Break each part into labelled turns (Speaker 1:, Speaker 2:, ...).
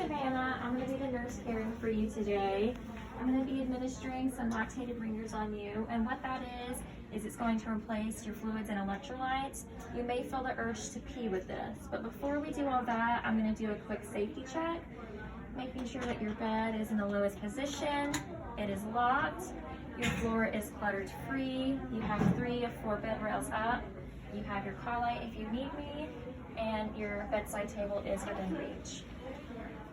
Speaker 1: Savannah. I'm going to be the nurse caring for you today. I'm going to be administering some lactated ringers on you, and what that is it's going to replace your fluids and electrolytes. You may feel the urge to pee with this, but before we do all that, I'm going to do a quick safety check, making sure that your bed is in the lowest position, it is locked, your floor is cluttered free, you have 3 of 4 bed rails up, you have your call light if you need me, and your bedside table is within reach.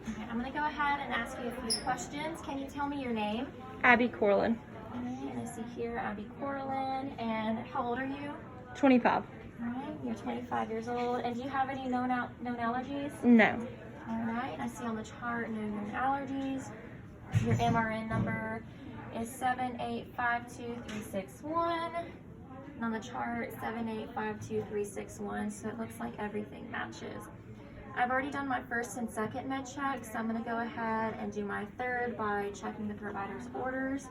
Speaker 1: Okay, I'm going to go ahead and ask you a few questions. Can you tell me your name?
Speaker 2: Abby Corlin.
Speaker 1: Okay, and I see here Abby Corlin. And how old are you?
Speaker 2: 25.
Speaker 1: All right, you're 25 years old. And do you have any known allergies?
Speaker 2: No.
Speaker 1: All right, I see on the chart no known allergies. Your MRN number is 7852361. And on the chart, 7852361. So it looks like everything matches. I've already done my first and second med check, so I'm going to go ahead and do my third by checking the provider's orders.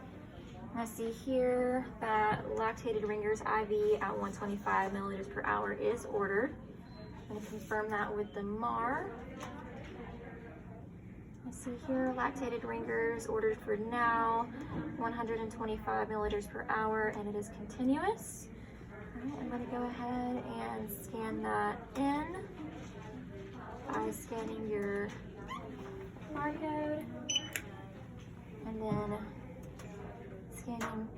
Speaker 1: I see here that lactated ringers IV at 125 milliliters per hour is ordered. I'm going to confirm that with the MAR. I see here lactated ringers ordered for now, 125 milliliters per hour, and it is continuous. All right, I'm going to go ahead and scan that in by scanning your barcode and then scanning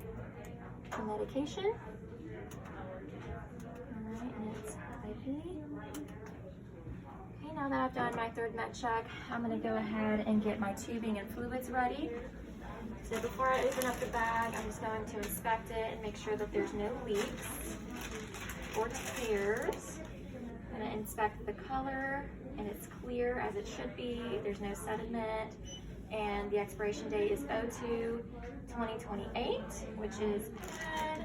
Speaker 1: the medication. Alright, and it's IV. Okay, now that I've done my third med check, I'm going to go ahead and get my tubing and fluids ready. So before I open up the bag, I'm just going to inspect it and make sure that there's no leaks or tears. I'm going to inspect the color, and it's clear as it should be. There's no sediment, and the expiration date is 02/2028, which is good.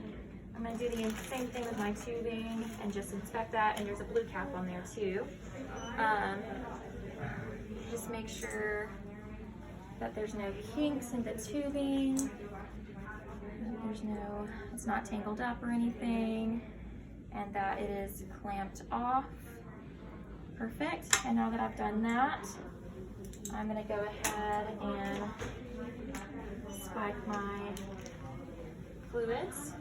Speaker 1: I'm going to do the same thing with my tubing and just inspect that, and there's a blue cap on there too. Just make sure that there's no kinks in the tubing. It's not tangled up or anything, and that it is clamped off. Perfect. And now that I've done that, I'm going to go ahead and spike my fluids.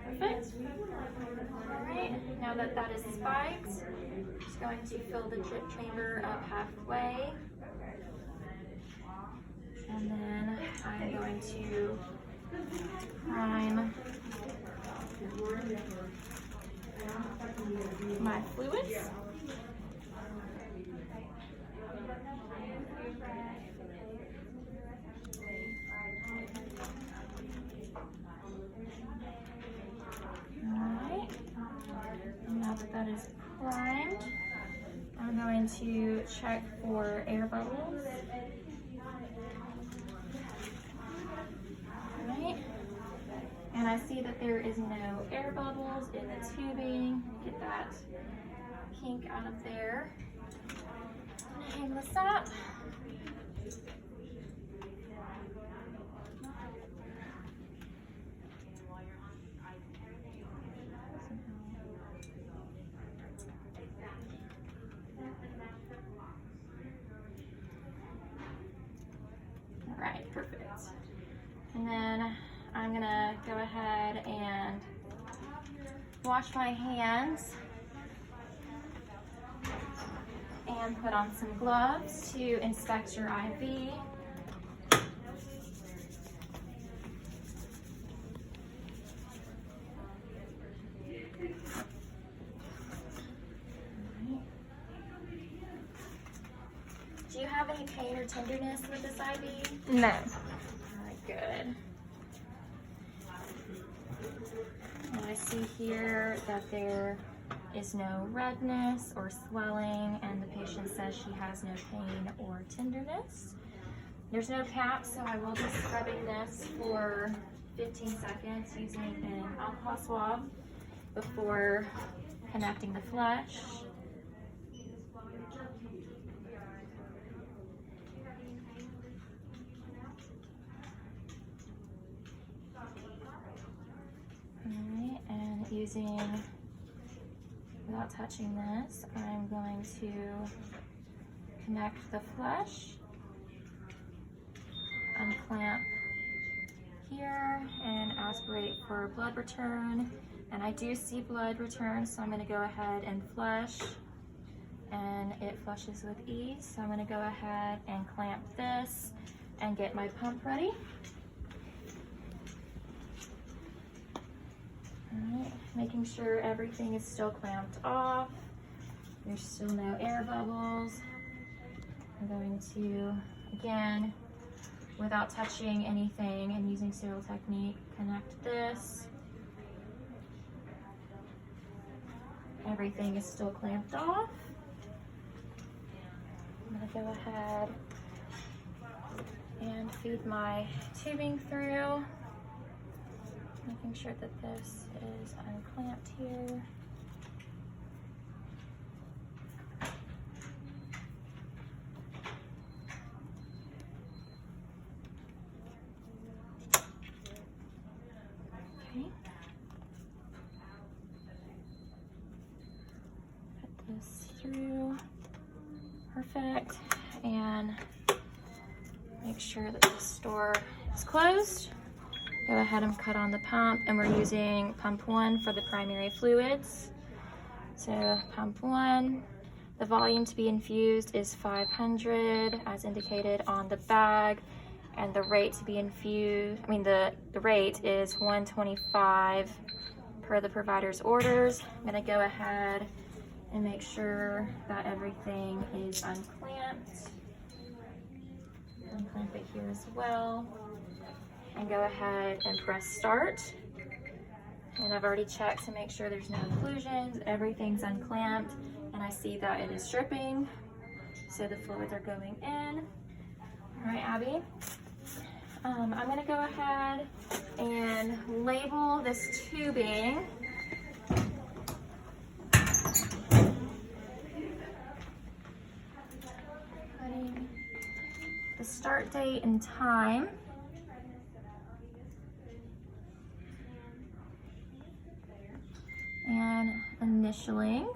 Speaker 1: Perfect. Alright, now that that is spiked, I'm just going to fill the drip chamber up halfway. And then I'm going to prime my fluids. Alright, and now that that is primed, I'm going to check for air bubbles. Alright, and I see that there is no air bubbles in the tubing. Get that kink out of there. I'm gonna hang this up. Alright, perfect. And then I'm gonna go ahead and wash my hands and put on some gloves to inspect your IV. Do you have any pain or tenderness with this IV?
Speaker 2: No.
Speaker 1: Alright, good. And I see here that there is no redness or swelling, and the patient says she has no pain or tenderness. There's no cap, so I will be scrubbing this for 15 seconds using an alcohol swab before connecting the flush. using, without touching this, I'm going to connect the flush, unclamp here, and aspirate for blood return. And I do see blood return, so I'm going to go ahead and flush, and it flushes with ease. So I'm going to go ahead and clamp this and get my pump ready. Alright, making sure everything is still clamped off. There's still no air bubbles. I'm going to, again, without touching anything and using serial technique, connect this. Everything is still clamped off. I'm going to go ahead and feed my tubing through, making sure that this is unclamped here. Okay. Put this through. Perfect. And make sure that the door is closed. Go ahead and cut on the pump, and we're using pump 1 for the primary fluids. So pump 1, the volume to be infused is 500 as indicated on the bag, and the rate to be infused, the rate is 125 per the provider's orders. I'm gonna go ahead and make sure that everything is unclamped. Unclamp it here as well. And go ahead and press start. And I've already checked to make sure there's no occlusions, everything's unclamped, and I see that it is dripping, so the fluids are going in. All right, Abby, I'm gonna go ahead and label this tubing. Putting the start date and time. And initialing.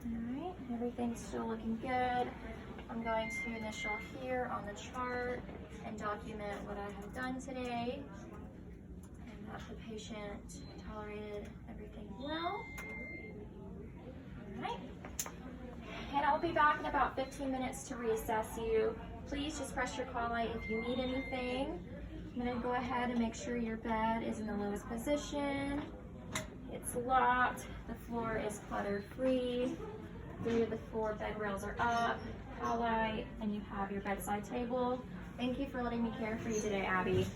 Speaker 1: Alright, everything's still looking good. I'm going to initial here on the chart and document what I have done today, and that the patient tolerated everything well. Alright. And I'll be back in about 15 minutes to reassess you. Please just press your call light if you need anything. I'm gonna go ahead and make sure your bed is in the lowest position. It's locked, the floor is clutter-free, 3 of the 4 bed rails are up, call light, and you have your bedside table. Thank you for letting me care for you today, Abby.